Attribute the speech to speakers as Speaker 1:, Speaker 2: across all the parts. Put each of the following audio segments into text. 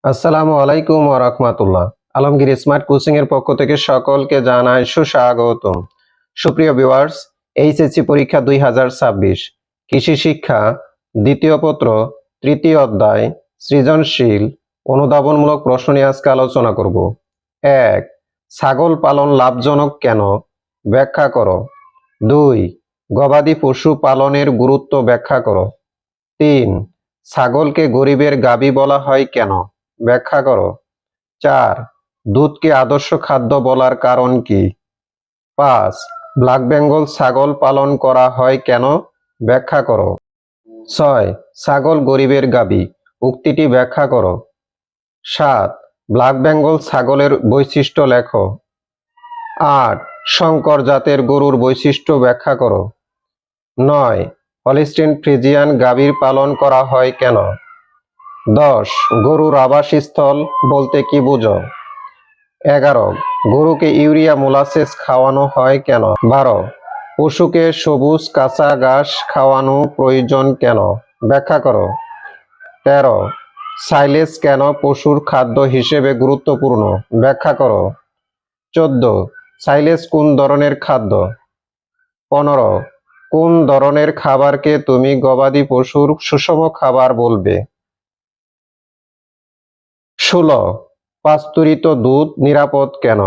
Speaker 1: আসসালামু আলাইকুম ওয়া রাহমাতুল্লাহ। আলমগীর স্মার্ট কোচিং এর পক্ষ থেকে সকলকে জানাই সুস্বাগতম। সুপ্রিয় ভিউয়ার্স, এইচএসসি পরীক্ষা 2026 কৃষি শিক্ষা দ্বিতীয় পত্র তৃতীয় অধ্যায় সৃজনশীল অনুধাবনমূলক প্রশ্ন নিয়ে আজকে আলোচনা করব। 1. ছাগল পালন লাভজনক কেন? ব্যাখ্যা করো। 2. গবাদি পশু পালনের গুরুত্ব ব্যাখ্যা করো। 3. ছাগলকে গরিবের গাভী বলা হয় কেন? ব্যাখ্যা করো। 4. দুধকে আদর্শ খাদ্য বলার কারণ কি? 5. ব্ল্যাক বেঙ্গল ছাগল পালন করা হয় কেন? ব্যাখ্যা করো। 6. ছাগল গরিবের গাভী উক্তিটি ব্যাখ্যা করো। 7. ব্ল্যাক বেঙ্গল ছাগলের বৈশিষ্ট্য লেখো। 8. শঙ্কর জাতের গরুর বৈশিষ্ট্য ব্যাখ্যা করো। 9. হলিস্টিন ফ্রিজিয়ান গাভীর পালন করা হয় কেন? 10. গরুর আবাসস্থল বলতে কি বুঝো? 11. গরুকে ইউরিয়া মোলাসেস খাওয়ানো হয় কেন? 12. পশুকে সবুজ কাঁচা ঘাস খাওয়ানো প্রয়োজন কেন? ব্যাখ্যা করো। 13. সাইলেজ কেন পশুর খাদ্য হিসেবে গুরুত্বপূর্ণ? ব্যাখ্যা করো। 14. সাইলেজ কোন ধরনের খাদ্য? 15. কোন ধরনের খাবারকে তুমি গবাদি পশুর সুষম খাবার বলবে? 16. পাস্তুরিত দুধ নিরাপদ কেন?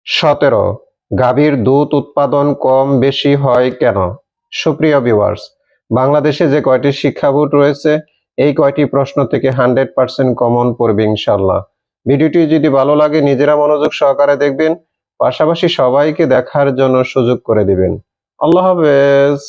Speaker 1: 17. গাভীর দুধ উৎপাদন কম বেশি হয় কেন? সুপ্রিয় ভিউয়ার্স, বাংলাদেশে যে কয়টি শিক্ষা বোর্ড রয়েছে এই কয়টি প্রশ্ন থেকে 100% কমন পড়বে ইনশাল্লাহ। ভিডিওটি যদি ভালো লাগে নিজেরা মনোযোগ সহকারে দেখবেন, পাশাপাশি সবাইকে দেখার জন্য সুযোগ করে দিবেন। আল্লাহ হাফেজ।